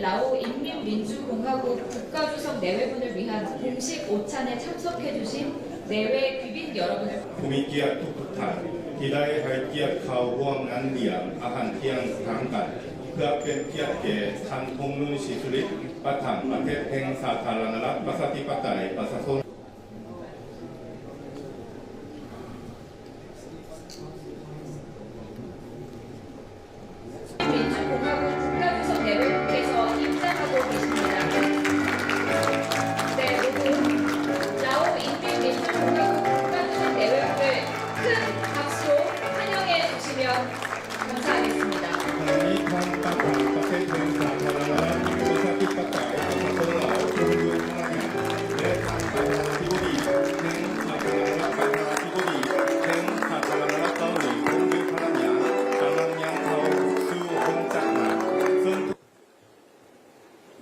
라오 인민민주공화국 국가주석 내외분을 위한 공식 오찬에 참석해 주신 내외 귀빈 여러분을 ผู้มีเกียรติทุกท่านที่ได้ให้เกียรติเข้าร่วมงานเลี้ยงอาหารเที่ยงทางการเพื่อเป็นเกียรติแก่ท่านธงนุนศิสุริตประธานประเทศแห่งสาธารณรัฐประชาธิปไตยประชาชน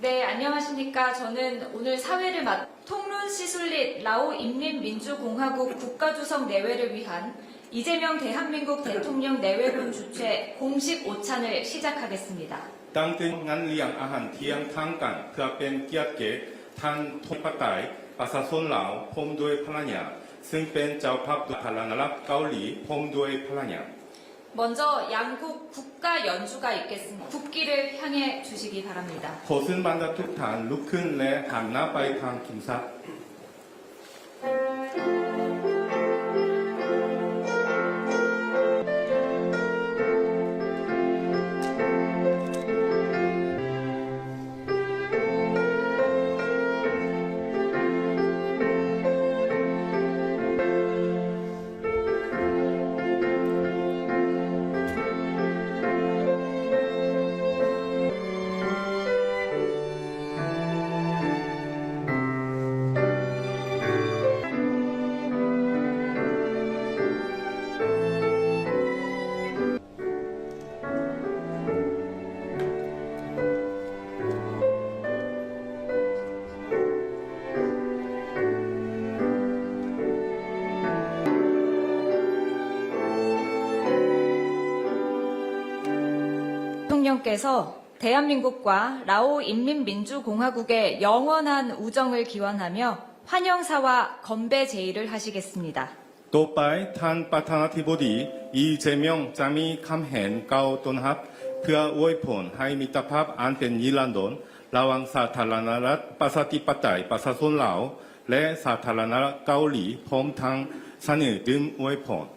네, 안녕하십니까. 저는 오늘 사회를 통룬 시술릿 라오 인민민주공화국 국가주석 내외를 위한 이재명 대한민국 대통령 내외분 주최 공식 오찬을 시작하겠습니다. ตั้งแต่งานเลี้ยงอาหารเที่ยงทางการเพื่อเป็นเกียรติแก่ท่านธงประไตยประชาชนลาวพร้อมด้วยภรรยาซึ่งเป็นเจ้าภาพสาธารณรัฐเกาหลีพร้อมด้วยภรรยา 먼저 양국 국가 연주가 있겠습니다. 국기를 향해 주시기 바랍니다. ขอซึ่งบรรดาทุกท่านลุกขึ้นและหันหน้าไปทางกิมซัก대통령께서 대한민국과 라오 인민민주공화국의 영원한 우정을 기원하며 환영사와 건배 제의를 하시겠습니다. ต่อไปท่านประธานาธิบดีอีเจมยองจะมีคำเห็นกล่าวต้อนรับเพื่ออวยพรให้มิตรภาพอันเป็นนิรันดรระหว่างสาธารณรัฐประชาธิปไตยประชาชนลาวและสาธารณรัฐเกาหลีพร้อมทั้งเสนอดื่มอวยพร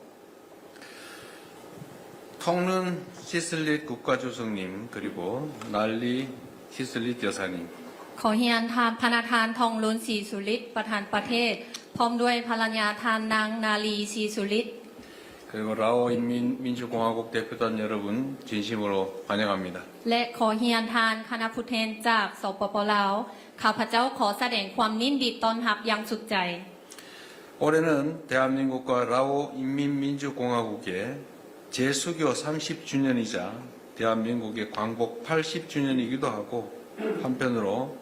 통룬 시슬릿 국가주석님 그리고 날리 시슬릿 여사님 ขอเฮียนทานพนาทานทองลุนศรีสุริตประธานประเทศพร้อมด้วยภรรยาทานนางนาลีศรีสุริต 그리고 라오 인민민주공화국 대표단 여러분 진심으로 환영합니다. และขอเฮียนทานคณะผู้แทนจากสปปลาวข้าพเจ้าขอแสดงความยินดีต้อนรับอย่างสุดใจ 올해는 대한민국과 라오 인민민주공화국의 재수교 30주년이자 대한민국의 광복 80주년이기도 하고 한편으로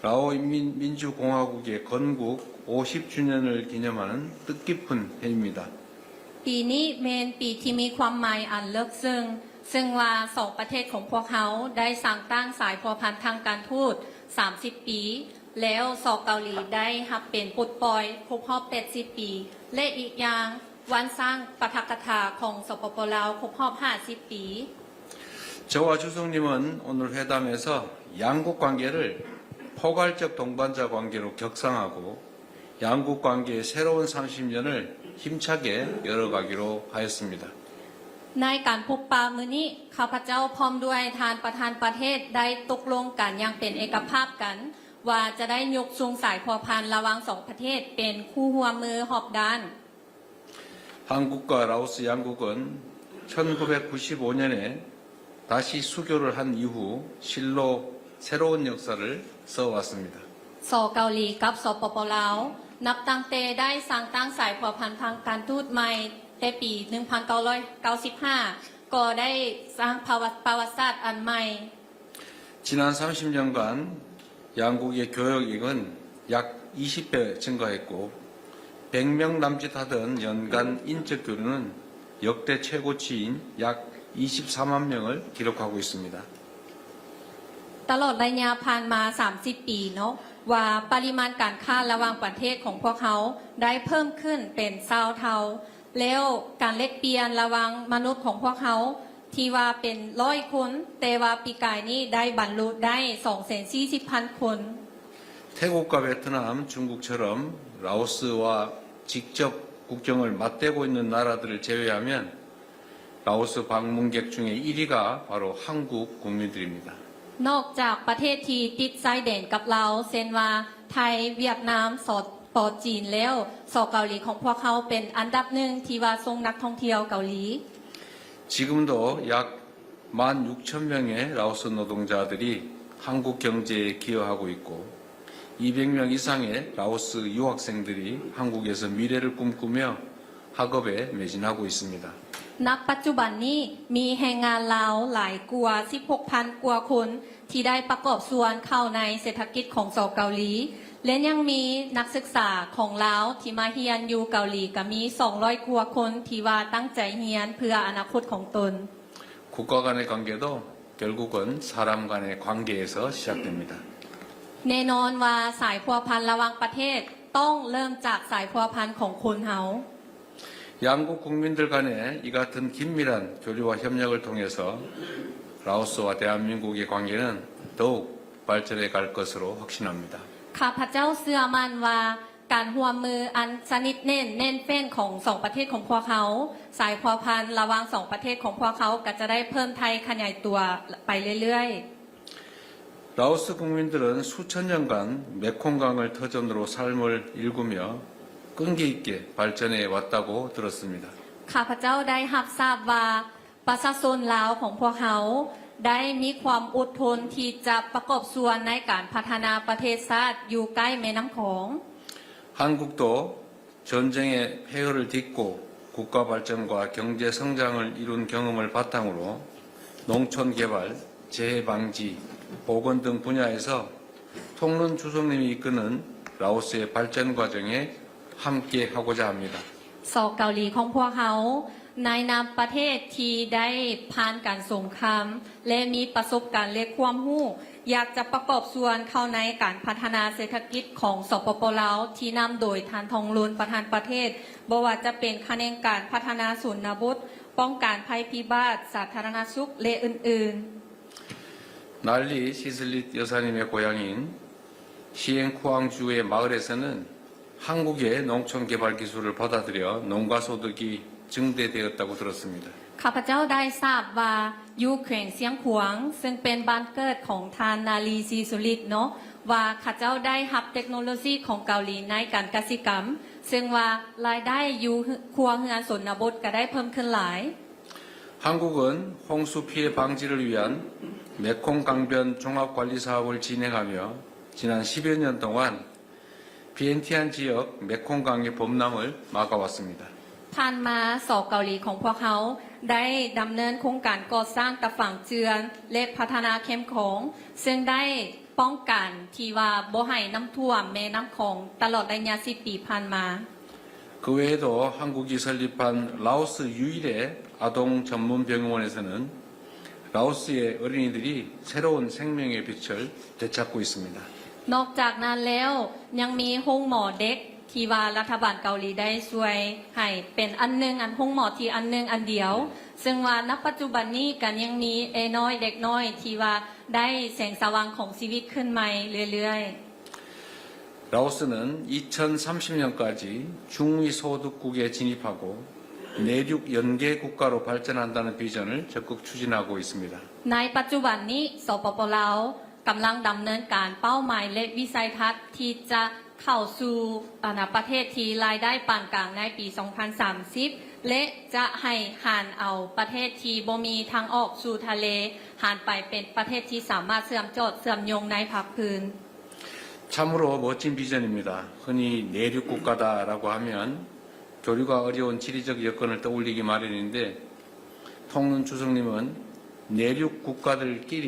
라오 인민민주공화국의 건국 50주년을 기념하는 뜻깊은 해입니다. ปีนี้เป็นปีที่มีความหมายอันลึกซึ่งว่าสองประเทศของพวกเขาได้สร้างตั้งสายพัวพันทางการทูต30 ปีแล้วสองเกาหลีได้รับเป็นปลดปล่อยครบรอบ80 ปีและอีกอย่างวันสร้างปาฐกถาของสปปลาวครบรอบ50 ปี 저와 주석님은 오늘 회담에서 양국 관계를 포괄적 동반자 관계로 격상하고 양국 관계의 새로운 30년을 힘차게 열어가기로 하였습니다. ในการพบปะมื้อนี้ข้าพเจ้าพร้อมด้วยทานประธานประเทศได้ตกลงกันอย่างเป็นเอกภาพกันว่าจะได้ยกสูงสายพัวพันระหว่างสองประเทศเป็นคู่ร่วมมือหอบด้าน 한국과 라오스 양국은 1995년에 다시 수교를 한 이후 실로 새로운 역사를 써왔습니다. สอเกาหลีกับสปปลาวนับตั้งแต่ได้สร้างตั้งสายพัวพันทางการทูตใหม่แต่ปี 1995 ก็ได้สร้างประวัติศาสตร์อันใหม่ 지난 30년간 양국의 교역액은 약 20배 증가했고 100명 남짓 하던 연간 인적 교류는 역대 최고치인 약 24만 명을 기록하고 있습니다. ตลอดระยะผ่านมา 30 ปีเนาะว่าปริมาณการค้าระหว่างประเทศของพวกเขาได้เพิ่มขึ้นเป็น20เท่าแล้วการแลกเปลี่ยนระหว่างมนุษย์ของพวกเขาที่ว่าเป็น100คนแต่ว่าปีกายนี้ได้บรรลุได้ 240,000 คน 태국과 베트남, 중국처럼 라오스와 직접 국경을 맞대고 있는 나라들을 제외하면 라오스 방문객 중에 1위가 바로 한국 국민들입니다. นอกจากประเทศที่ติดชายแดนกับเราเช่นว่าไทยเวียดนามสปอจีนแล้วสเกาหลีของพวกเขาเป็นอันดับหนึ่งที่ว่าส่งนักท่องเที่ยวเกาหลี 지금도 약 16,000명의 라오스 노동자들이 한국 경제에 기여하고 있고 200명 이상의 라오스 유학생들이 한국에서 미래를 꿈꾸며 학업에 매진하고 있습니다. ณ ปัจจุบันนี้มีแรงงานลาวหลายกว่า 16,000 กว่าคนที่ได้ประกอบส่วนเข้าในเศรษฐกิจของสเกาหลีและยังมีนักศึกษาของลาวที่มาเรียนอยู่เกาหลีก็มี200 กว่าคนที่ว่าตั้งใจเรียนเพื่ออนาคตของตน 국가 간의 관계도 결국은 사람 간의 관계에서 시작됩니다. แน่นอนว่าสายพัวพันระหว่างประเทศต้องเริ่มจากสายพัวพันของคนเฮา 양국 국민들 간의 이 같은 긴밀한 교류와 협력을 통해서 라오스와 대한민국의 관계는 더욱 발전해 갈 것으로 확신합니다. ข้าพเจ้าเชื่อมั่นว่าการร่วมมืออันสนิทแน่นแฟ้นของสองประเทศของพวกเขาสายพัวพันระหว่างสองประเทศของพวกเขาก็จะได้เพิ่มไทยขยายตัวไปเรื่อยๆ 라오스 국민들은 수천 년간 메콩강을 터전으로 삶을 일구며 끈기 있게 발전해 왔다고 들었습니다. ข้าพเจ้าได้รับทราบว่าประชาชนลาวของพวกเขาได้มีความอดทนที่จะประกอบส่วนในการพัฒนาประเทศชาติอยู่ใกล้แม่น้ำของ 한국도 전쟁의 폐허를 딛고 국가 발전과 경제 성장을 이룬 경험을 바탕으로 농촌 개발, 재해 방지, 보건 등 분야에서 통론 주석님이 이끄는 라오스의 발전 과정에 함께 하고자 합니다. สองเกาหลีของพวกเขาในนามประเทศที่ได้ผ่านการสงครามและมีประสบการณ์และความรู้อยากจะประกอบส่วนเข้าในการพัฒนาเศรษฐกิจของสปป.ลาวที่นำโดยท่านทองลุนประธานประเทศบ่ว่าจะเป็นคะแนนการพัฒนาศูนย์บทป้องกันภัยพิบัติสาธารณสุขและอื่นๆ 난리 시슬릿 여사님의 고향인 시엔쿠앙주의 마을에서는 한국의 농촌 개발 기술을 받아들여 농가 소득이 증대되었다고 들었습니다. ข้าพเจ้าได้ทราบว่าอยู่แขวงเสียงขวางซึ่งเป็นบ้านเกิดของทานนาลีซีสุริตเนาะว่าข้าเจ้าได้รับเทคโนโลยีของเกาหลีในการเกษตรกรรมซึ่งว่ารายได้อยู่ครัวเรือนชนบทก็ได้เพิ่มขึ้นหลาย 한국은 홍수 피해 방지를 위한 메콩 강변 종합 관리 사업을 진행하며 지난 10여 년 동안 비엔티안 지역 메콩강의 범람을 막아왔습니다. ผ่านมาสองเกาหลีของพวกเขาได้ดำเนินโครงการก่อสร้างตะฝั่งเจือนและพัฒนาเข้มของซึ่งได้ป้องกันที่ว่าบ่ให้น้ำท่วมแม่น้ำของตลอดระยะ10 ปีผ่านมา 그 외에도 한국이 설립한 라오스 유일의 아동 전문 병원에서는 라오스의 어린이들이 새로운 생명의 빛을 되찾고 있습니다. นอกจากนั้นแล้วยังมีห้องหมอเด็กที่ว่ารัฐบาลเกาหลีได้ช่วยให้เป็นอันหนึงอันห้องหมอที่อันหนึงอันเดียวซึ่งว่าณปัจจุบันนี้กันยังมีน้อยเด็กน้อยที่ว่าได้แสงสว่างของชีวิตขึ้นใหม่เรื่อยๆ 라오스는 2030년까지 중위 소득국에 진입하고 내륙 연계 국가로 발전한다는 비전을 적극 추진하고 있습니다. ในปัจจุบันนี้สปป.ลาวกำลังดำเนินการเป้าหมายและวิสัยทัศน์ที่จะเข้าสู่ประเทศที่รายได้ปานกลางในปี 2030 และจะให้หันเอาประเทศที่บ่มีทางออกสู่ทะเลหันไปเป็นประเทศที่สามารถเชื่อมโยงในภาคพื้น 참으로 멋진 비전입니다. 흔히 내륙 국가다라고 하면 교류가 어려운 지리적 여건을 떠올리기 마련인데 통론 주석님은 내륙 국가들끼리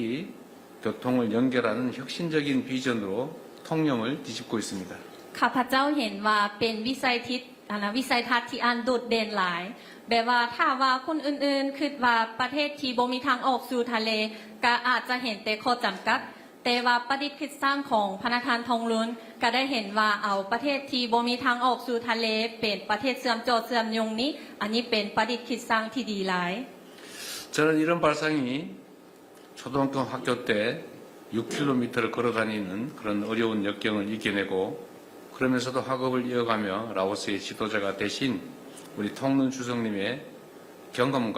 교통을 연결하는 혁신적인 비전으로 통념을 뒤집고 있습니다. ข้าพเจ้าเห็นว่าเป็นวิสัยทัศน์ที่อันโดดเด่นหลายแบบว่าถ้าว่าคนอื่นๆคิดว่าประเทศที่บ่มีทางออกสู่ทะเลก็อาจจะเห็นแต่ข้อจำกัด แต่ว่าประดิษฐ์คิดสร้างของพระธานทองลุ้นก็ได้เห็นว่าเอาประเทศที่บ่มีทางออกสู่ทะเลเป็นประเทศเสื่อมโจทย์เสื่อมยงนี้อันนี้เป็นประดิษฐ์คิดสร้างที่ดีหลาย 저는 이런 발상이 초등학교 학교 때 6km를 걸어 다니는 그런 어려운 역경을 이겨내고 그러면서도 학업을 이어가며 라오스의 지도자가 되신 우리 통눈 주석님의 경험과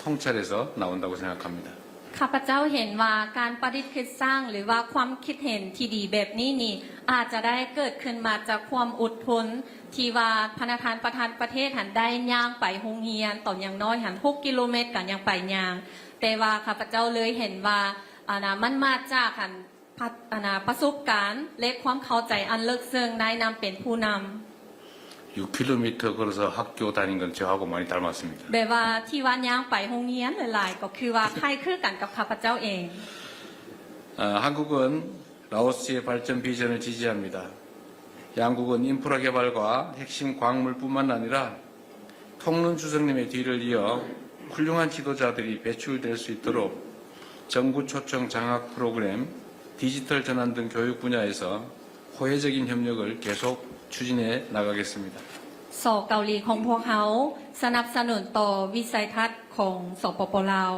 통찰에서 나온다고 생각합니다. ข้าพเจ้าเห็นว่าการประดิษฐ์คิดสร้างหรือว่าความคิดเห็นที่ดีแบบนี้นี่อาจจะได้เกิดขึ้นมาจากความอดทนที่ว่าพระประธานประเทศหันได้ย่างไปโรงเรียนตอนอย่างน้อยหัน6 กิโลเมตรกันยังไปย่างแต่ว่าข้าพเจ้าเลยเห็นว่ามันมาจากหันประสบการณ์และความเข้าใจอันลึกซึ้งได้นำเป็นผู้นำ 6km 걸어서 학교 다닌 건 저하고 많이 닮았습니다. แบบว่าที่ว่าย่างไปโรงเรียนหลายๆก็คือว่าคล้ายคลึงกันกับข้าพเจ้าเอง 한국은 라오스의 발전 비전을 지지합니다. 양국은 인프라 개발과 핵심 광물뿐만 아니라 통눈 주석님의 뒤를 이어 훌륭한 지도자들이 배출될 수 있도록 정부 초청 장학 프로그램, 디지털 전환 등 교육 분야에서 호혜적인 협력을 계속 추진해 나가겠습니다. สอเกาหลีของพวกเขาสนับสนุนต่อวิสัยทัศน์ของสปปลาว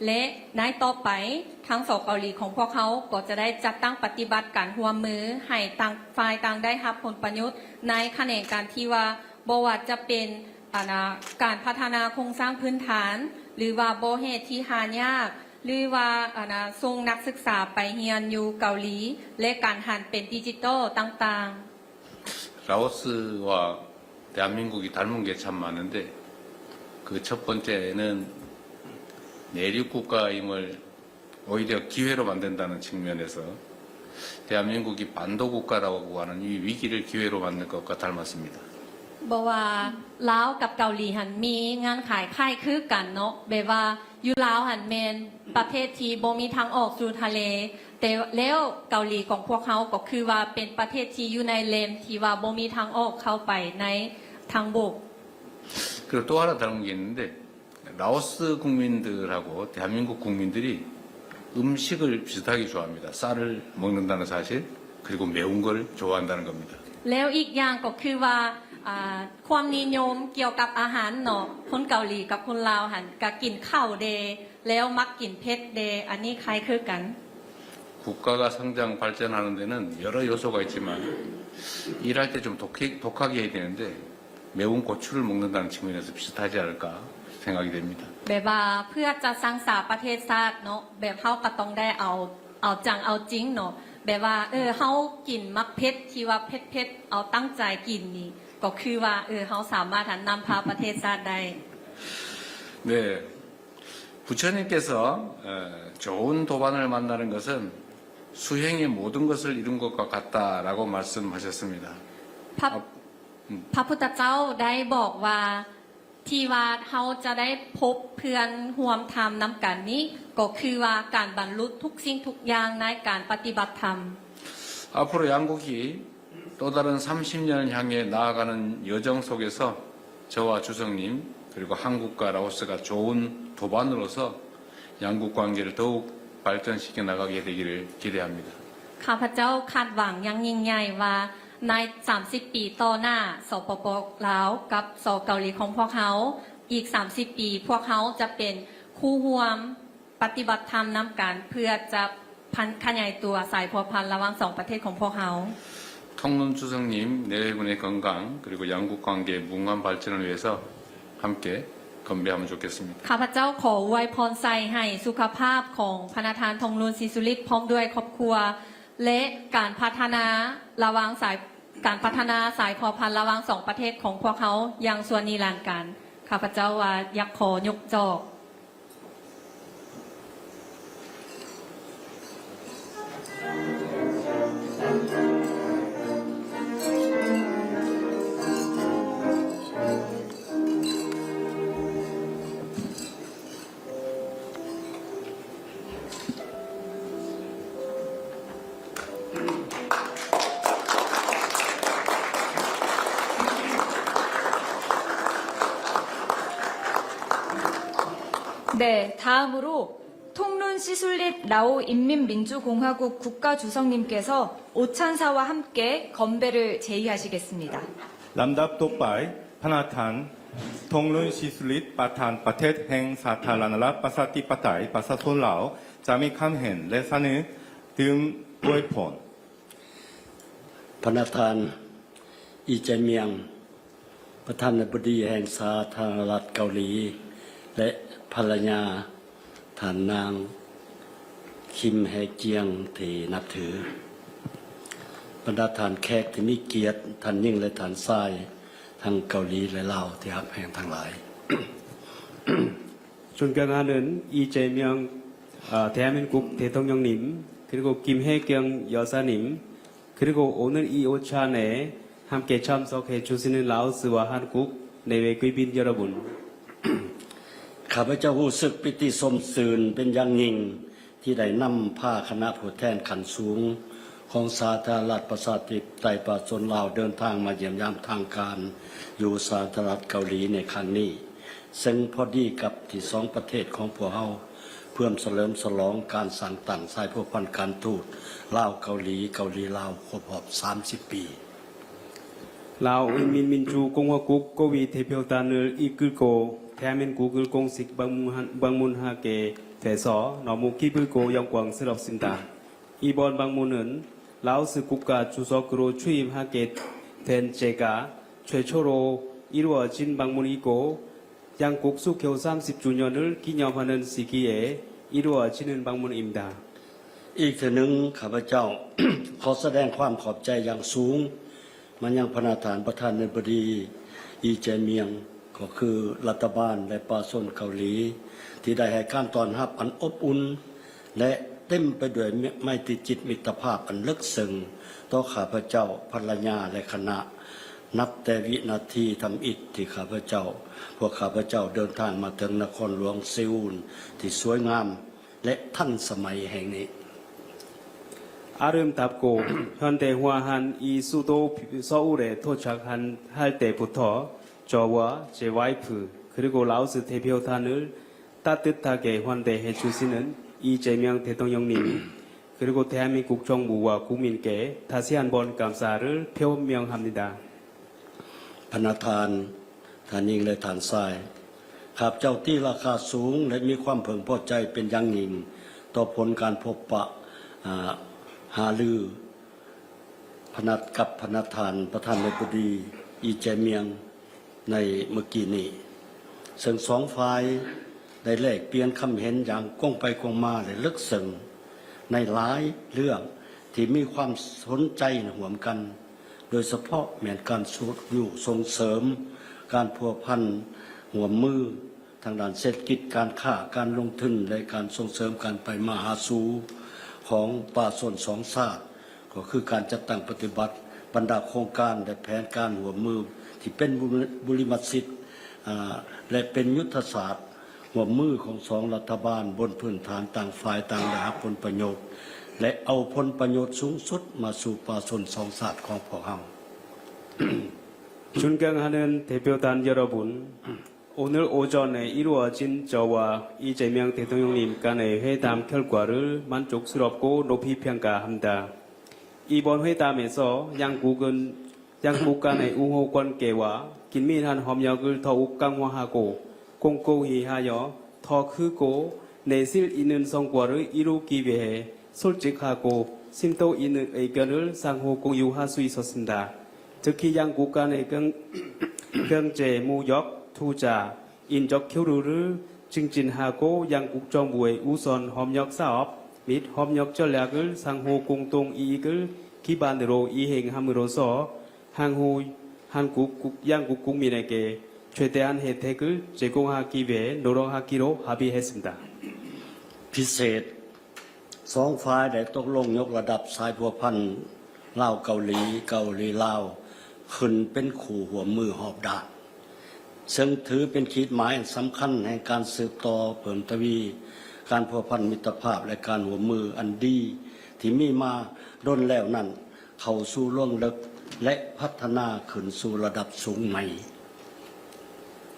และในต่อไปทั้งสอเกาหลีของพวกเขาก็จะได้จัดตั้งปฏิบัติการร่วมมือให้ต่างฝ่ายต่างได้รับผลประโยชน์ในแขนงการที่ว่าบ่ว่าจะเป็นการพัฒนาโครงสร้างพื้นฐานหรือว่าบ่เหตุที่หายากหรือว่าส่งนักศึกษาไปเรียนอยู่เกาหลีและการหันเป็นดิจิทัลต่างๆ 라오스와 대한민국이 닮은 게 참 많은데 그 첫 번째는 내륙 국가임을 오히려 기회로 만든다는 측면에서 대한민국이 반도 국가라고 하는 이 위기를 기회로 만들 것과 닮았습니다. บอกว่าลาวกับเกาหลีหันมีงานขายค่ายคือกันเนาะแบบว่าอยู่ลาวหันแมนประเทศที่บ่มีทางออกสู่ทะเลแต่แล้วเกาหลีของพวกเขาก็คือว่าเป็นประเทศที่อยู่ในเลนที่ว่าบ่มีทางออกเข้าไปในทางบก 그리고 또 하나 닮은 게 있는데 라오스 국민들하고 대한민국 국민들이 음식을 비슷하게 좋아합니다. 쌀을 먹는다는 사실 그리고 매운 걸 좋아한다는 겁니다. แล้วอีกอย่างก็คือว่าความนิยมเกี่ยวกับอาหารเนาะคนเกาหลีกับคนลาวหันก็กินข้าวเดแล้วมักกินเผ็ดเดอันนี้คล้ายคือกัน 국가가 성장 발전하는 데는 여러 요소가 있지만 일할 때 좀 독하게 해야 되는데 매운 고추를 먹는다는 측면에서 비슷하지 않을까 생각이 됩니다. แบบว่าเพื่อจะสร้างสรรค์ประเทศชาติเนาะแบบเฮาก็ต้องได้เอาจังเอาจริงเนาะแบบว่าเฮากินมักเผ็ดที่ว่าเผ็ดเอาตั้งใจกินนี่ก็คือว่าเฮาสามารถนำพาประเทศชาติได้ 네, 부처님께서 좋은 도반을 만나는 것은 수행의 모든 것을 이룬 것과 같다라고 말씀하셨습니다. พระพุทธเจ้าได้บอกว่าที่ว่าเฮาจะได้พบเพื่อนร่วมธรรมนำกันนี้ก็คือว่าการบรรลุทุกสิ่งทุกอย่างในการปฏิบัติธรรม 앞으로 양국이 또 다른 30년을 향해 나아가는 여정 속에서 저와 주석님 그리고 한국과 라오스가 좋은 도반으로서 양국 관계를 더욱 발전시켜 나가게 되기를 기대합니다. ข้าพเจ้าคาดหวังอย่างยิ่งใหญ่ว่าใน 30 ปีต่อหน้าสปป.ลาวกับสเกาหลีของพวกเขาอีก 30 ปีพวกเขาจะเป็นคู่ร่วมปฏิบัติธรรมนำกันเพื่อจะขยายตัวสายพัวพันระหว่างสองประเทศของพวกเขา 통눈 주석님 내외군의 건강 그리고 양국 관계의 무궁한 발전을 위해서 함께 건배하면 좋겠습니다. ข้าพเจ้าขออวยพรใส่ให้สุขภาพของพระประธานทองลุนศรีสุริตพร้อมด้วยครอบครัวและการพัฒนาสายพอพันธุ์ระหว่างสองประเทศของพวกเขาอย่างส่วนนิรันดร์การข้าพเจ้าว่าอยากขอยกจอก 네, 다음으로 통룬 시술릿 라오 인민민주공화국 국가주석님께서 오찬사와 함께 건배를 제의하시겠습니다. ลำดับต่อไปพระธานทงลุนชิสุลิตประธานประเทศแห่งสาธารณรัฐประชาธิปไตยประชาชนลาวจะมีคำเห็นและเสนอถึงอวยพร ประธานอีเจเมียงประธานาธิบดีแห่งสาธารณรัฐเกาหลีและภรรยาท่านนางคิมแฮเจียงที่นับถือบรรดาท่านแขกที่มีเกียรติท่านยิ่งและท่านทรายทั้งเกาหลีและลาวที่ฮักแพงทั้งหลาย 존경하는 이재명 대한민국 대통령님 그리고 김혜경 여사님 그리고 오늘 이 오찬에 함께 참석해 주시는 라오스와 한국 내외 귀빈 여러분 ข้าพเจ้ารู้สึกปิติสมสื่นเป็นอย่างยิ่งที่ได้นำพาคณะผู้แทนขั้นสูงของสาธารณรัฐประชาธิปไตยประชาชนลาวเดินทางมาเยี่ยมยามทางการอยู่สาธารณรัฐเกาหลีในครั้งนี้ซึ่งพอดีกับที่สองประเทศของพวกเราเพื่อเฉลิมฉลองการสร้างตั้งสายพันธ์การทูตลาวเกาหลีลาวครบรอบ30 ปี 라오 인민민주공화국 고위 대표단을 이끌고 대한민국을 공식 방문하게 돼서 너무 기쁘고 영광스럽습니다. 이번 방문은 라오스 국가 주석으로 취임하게 된 제가 최초로 이루어진 방문이고 양국 수교 30주년을 기념하는 시기에 이루어지는 방문입니다. อีกทีหนึ่งข้าพเจ้า ขอแสดงความขอบใจอย่างสูงมันยังประธานาธิบดีอีเจเมียงก็คือรัฐบาลและประชาชนเกาหลีที่ได้ให้การต้อนรับอันอบอุ่นและเต็มไปด้วยไมตรีจิตมิตรภาพอันลึกซึ้งต่อข้าพเจ้าภรรยาและคณะนับแต่วินาทีทำอิฐที่ข้าพเจ้าพวกข้าพเจ้าเดินทางมาถึงนครหลวงเซอูลที่สวยงามและทันสมัยแห่งนี้ 아름답고 현대화한 이 수도 서울에 도착할 때부터 저와 제 와이프 그리고 라오스 대표단을 따뜻하게 환대해 주시는 이재명 대통령님 그리고 대한민국 정부와 국민께 다시 한번 감사를 표명합니다. พระธานท่านยิ่งและท่านทรายข้าพเจ้าที่ราคาสูงและมีความพึงพอใจเป็นอย่างยิ่งต่อผลการพบปะหารือกับประธานประธานาธิบดีอีเจเมียงในเมื่อกี้นี้ซึ่งสองฝ่ายได้แลกเปลี่ยนคำเห็นอย่างกว้างไปกว้างมาและลึกซึ้งในหลายเรื่องที่มีความสนใจร่วมกันโดยเฉพาะแม้นการสูตรอยู่ส่งเสริมการพัวพันร่วมมือทางด้านเศรษฐกิจการค้าการลงทุนและการส่งเสริมการไปมาหาสู่ของป่าส่วนสองชาติก็คือการจัดตั้งปฏิบัติบรรดาโครงการและแผนการร่วมมือที่เป็นบุริมัสิทธิ์และเป็นยุทธศาสตร์ร่วมมือของสองรัฐบาลบนพื้นฐานต่างฝ่ายต่างได้รับผลประโยชน์และเอาผลประโยชน์สูงสุดมาสู่ป่าส่วนสองชาติของพวกเรา 존경하는 대표단 여러분, 오늘 오전에 이루어진 저와 이재명 대통령님 간의 회담 결과를 만족스럽고 높이 평가합니다. 이번 회담에서 양국 간의 우호 관계와 긴밀한 협력을 더욱 강화하고 공고히 하여 더 크고 내실 있는 성과를 이루기 위해 솔직하고 심도 있는 의견을 상호 공유할 수 있었습니다. 특히 양국 간의 경제, 무역, 투자, 인적 교류를 증진하고 양국 정부의 우선 협력 사업 및 협력 전략을 상호 공동 이익을 기반으로 이행함으로써 향후 양국 국민에게 최대한 혜택을 제공하기 위해 노력하기로 합의했습니다. พิเศษสองฝ่ายได้ตกลงยกระดับสายพัวพันลาวเกาหลีลาวขึ้นเป็นคู่หัวมือหอบดาบซึ่งถือเป็นขีดหมายสำคัญแห่งการสืบต่อเพิ่มทวีการพัวพันมิตรภาพและการหัวมืออันดีที่มีมาดนแล้วนั้นเข้าสู่ล่วงลึกและพัฒนาขึ้นสู่ระดับสูงใหม่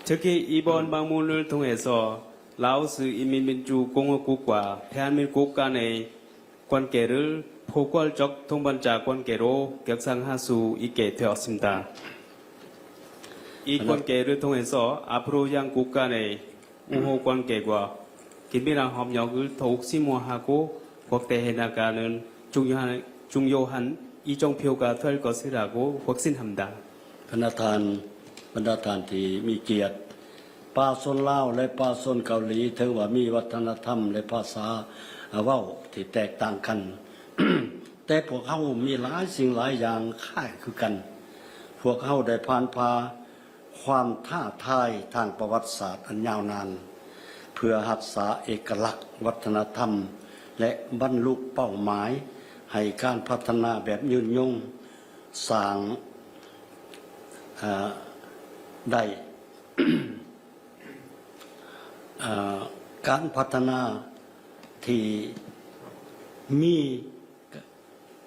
특히 이번 방문을 통해서 라오스 인민민주공화국과 대한민국 간의 관계를 포괄적 동반자 관계로 격상할 수 있게 되었습니다. 이 관계를 통해서 앞으로 양국 간의 우호 관계와 긴밀한 협력을 더욱 심화하고 확대해 나가는 중요한 이정표가 될 것이라고 확신합니다. คณะทานบรรดาท่านที่มีเกียรติป่าชนลาวและป่าชนเกาหลีถือว่ามีวัฒนธรรมและภาษาเว้าที่แตกต่างกัน แต่พวกเขามีหลายสิ่งหลายอย่างคล้ายคือกันพวกเขาได้ผ่านพาความท้าทายทางประวัติศาสตร์อันยาวนานเพื่อรักษาเอกลักษณ์วัฒนธรรมและบรรลุเป้าหมายให้การพัฒนาแบบยืนยงสร้างได้ การพัฒนาที่มี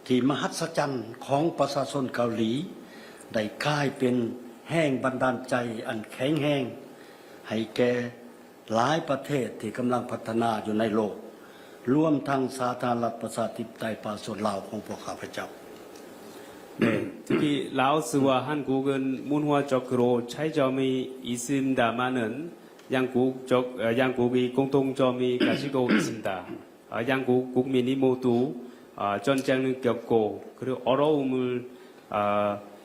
ที่มหัศจรรย์ของประชาชนเกาหลีได้กลายเป็นแห่งบันดาลใจอันแข็งแรงให้แก่หลายประเทศที่กำลังพัฒนาอยู่ในโลกรวมทั้งสาธารณรัฐประชาธิปไตยป่าชนลาวของพวกข้าพเจ้า 네, 특히 라오스와 한국은 문화적으로 차이점이 있습니다만은 양국이 공통점이 가지고 있습니다. 양국 국민이 모두 전쟁을 겪고 그리고 어려움을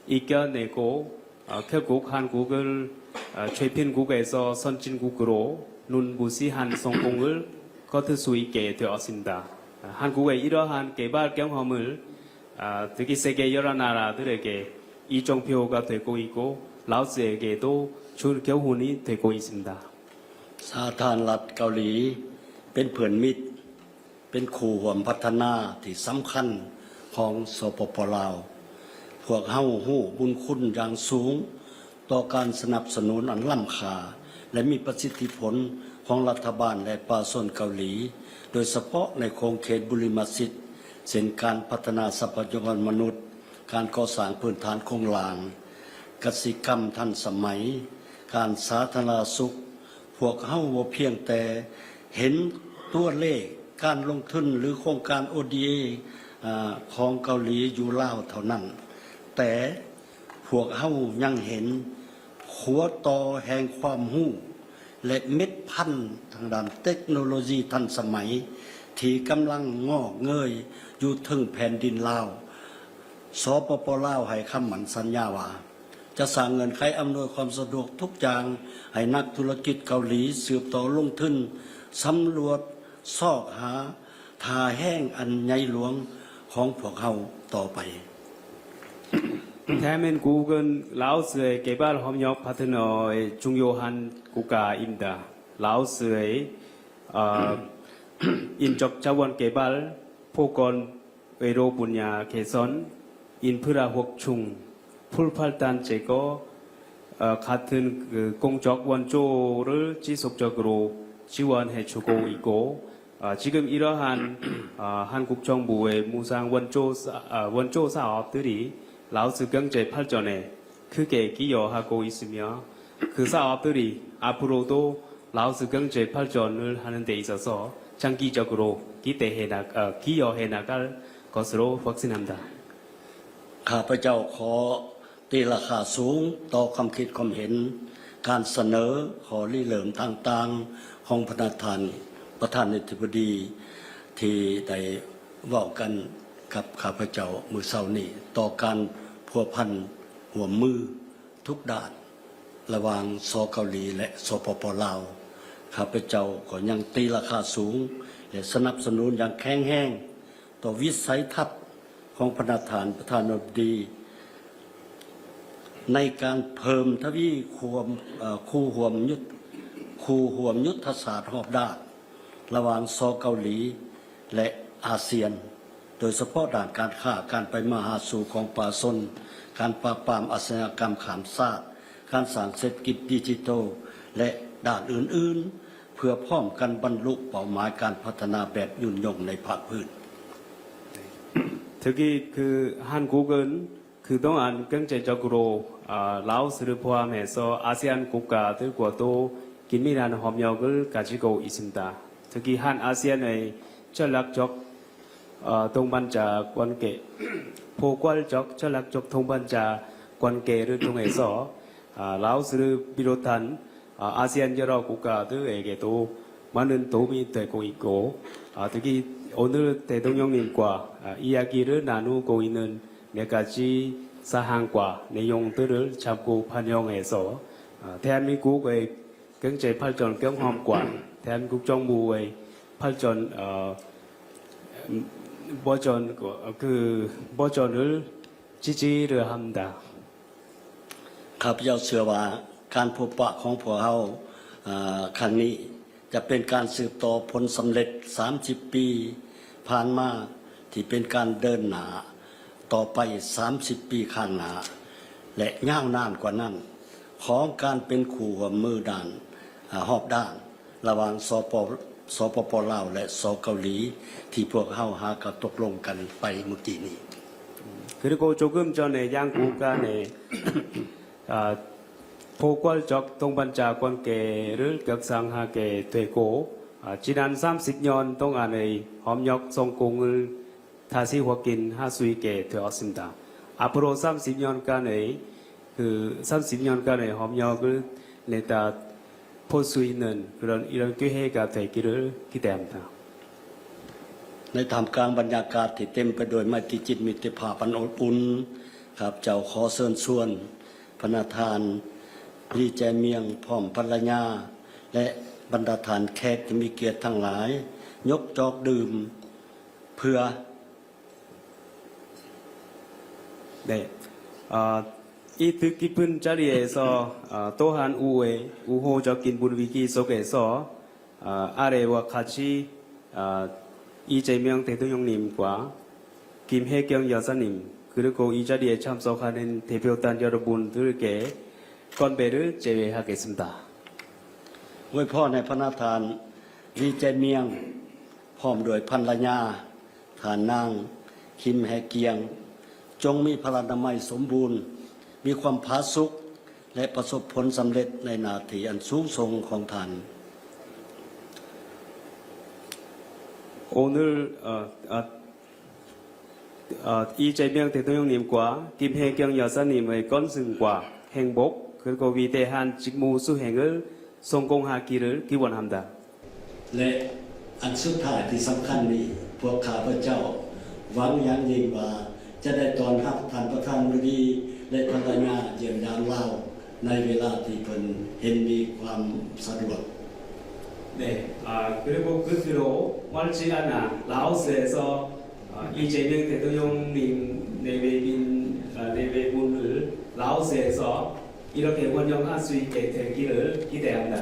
이겨내고 결국 한국을 최빈국에서 선진국으로 눈부시한 성공을 거둘 수 있게 되었습니다. 한국의 이러한 개발 경험을 특히 세계 여러 나라들에게 이정표가 되고 있고 라오스에게도 좋은 교훈이 되고 있습니다. สาธารณรัฐเกาหลีเป็นเพื่อนมิตรเป็นคู่ร่วมพัฒนาที่สำคัญของสปป.ลาวพวกเฮาฮู้บุญคุณอย่างสูงต่อการสนับสนุนอันล้ำค่าและมีประสิทธิผลของรัฐบาลและประชาชนเกาหลีโดยเฉพาะในโครงเขตบุริมสิทธิ์เช่นการพัฒนาทรัพยากรมนุษย์การก่อสร้างพื้นฐานโครงหลางกสิกรรมทันสมัยการสาธารณสุขพวกเฮาบ่เพียงแต่เห็นตัวเลขการลงทุนหรือโครงการ ODA ของเกาหลีอยู่ลาวเท่านั้นแต่พวกเฮายังเห็นหัวต่อแห่งความรู้และเม็ดพันธุ์ทางด้านเทคโนโลยีทันสมัยที่กำลังงอกเงยอยู่ถึงแผ่นดินลาวสปป.ลาวให้คำมั่นสัญญาว่าจะสร้างเงินไขอำนวยความสะดวกทุกอย่างให้นักธุรกิจเกาหลีสืบต่อลงทุนสำรวจซอกหาทาแห้งอันใหญ่หลวงของพวกเฮาต่อไป 대한민국은 라오스의 개발 협력 파트너의 중요한 국가입니다. 라오스의 인적 자원 개발, 보건, 외로 분야 개선, 인프라 확충, 풀팔단 제거 같은 공적 원조를 지속적으로 지원해주고 있고 지금 이러한 한국 정부의 무상 원조 사업들이 라오스 경제 발전에 크게 기여하고 있으며 그 사업들이 앞으로도 라오스 경제 발전을 하는 데 있어서 장기적으로 기여해 나갈 것으로 확신합니다. ข้าพเจ้าขอตีราคาสูงต่อความคิดความเห็นการเสนอขอริเริ่มต่างๆของประธานอธิบดีที่ได้เว้ากันกับข้าพเจ้ามื้อเช้านี้ต่อการพัวพันร่วมมือทุกด้านระหว่างสเกาหลีและสปป.ลาวข้าพเจ้าก็ยังตีราคาสูงและสนับสนุนอย่างแข็งแรงต่อวิสัยทัศน์ของประธานาธิบดีในการเพิ่มทวีคู่ห่วมยุทธศาสตร์รอบด้านระหว่างสเกาหลีและอาเซียนโดยเฉพาะด้านการค้าการไปมาหาสู่ของประชาชนการปราบปรามอาชญากรรมข้ามชาติการสร้างเศรษฐกิจดิจิทัลและด้านอื่นๆเพื่อพร้อมกันบรรลุเป้าหมายการพัฒนาแบบยุ่งยงในภาคพื้น 특히 한국은 그동안 경제적으로 라오스를 포함해서 아세안 국가들과도 긴밀한 협력을 가지고 있습니다. 특히 한 아세안의 전략적 동반자 관계, 포괄적 전략적 동반자 관계를 통해서 라오스를 비롯한 아세안 여러 국가들에게도 많은 도움이 되고 있고 특히 오늘 대통령님과 이야기를 나누고 있는 몇 가지 사항과 내용들을 자꾸 반영해서 대한민국의 경제 발전 경험과 대한민국 정부의 발전 버전을 지지를 합니다. ข้าพเจ้าเชื่อว่าการพบปะของพวกเราครั้งนี้จะเป็นการสืบต่อผลสำเร็จ30 ปีผ่านมาที่เป็นการเดินหน้าต่อไป30 ปีข้างหน้าและยาวนานกว่านั้นของการเป็นคู่ร่วมมือด้านรอบด้านระหว่างสปป.ลาวและสเกาหลีที่พวกเราหาตกลงกันไปเมื่อกี้นี้ 그리고 조금 전에 양국 간의 포괄적 동반자 관계를 격상하게 되고 지난 30년 동안의 협력 성공을 다시 확인할 수 있게 되었습니다. 앞으로 30년간의 협력을 내다 볼 수 있는 이런 기회가 되기를 기대합니다. ในท่ามกลางบรรยากาศที่เต็มไปด้วยไมตรีจิตมิตรภาพอันอบอุ่นครับเจ้าขอเชิญชวนพระทานลีแจเมียงพร้อมภรรยาและบรรดาทานแขกที่มีเกียรติทั้งหลายยกจอกดื่มเพื่อ 네. 이 뜻깊은 자리에서 또한 우호적인 분위기 속에서 아래와 같이 이재명 대통령님과 김혜경 여사님 그리고 이 자리에 참석하는 대표단 여러분들께 건배를 제외하겠습니다. อวยพรให้พระทานลีแจเมียงพร้อมด้วยภรรยาทานนางคิมแฮเกียงจงมีพลานามัยสมบูรณ์มีความผาสุกและประสบผลสำเร็จในหน้าที่อันสูงส่งของท่าน 오늘 이재명 대통령님과 김혜경 여사님의 건승과 행복 그리고 위대한 직무 수행을 성공하기를 기원합니다. และอันสุดท้ายที่สำคัญนี้พวกข้าพเจ้าหวังอย่างยิ่งว่าจะได้ต้อนรับท่านประธานบดีและภรรยาเยี่ยมยามเราในเวลาที่เพิ่นเห็นมีความสะดวก 네, 그리고 끝으로 멀지 않아 라오스에서 이재명 대통령님 내외분을 라오스에서 이렇게 원정할 수 있게 되기를 기대합니다.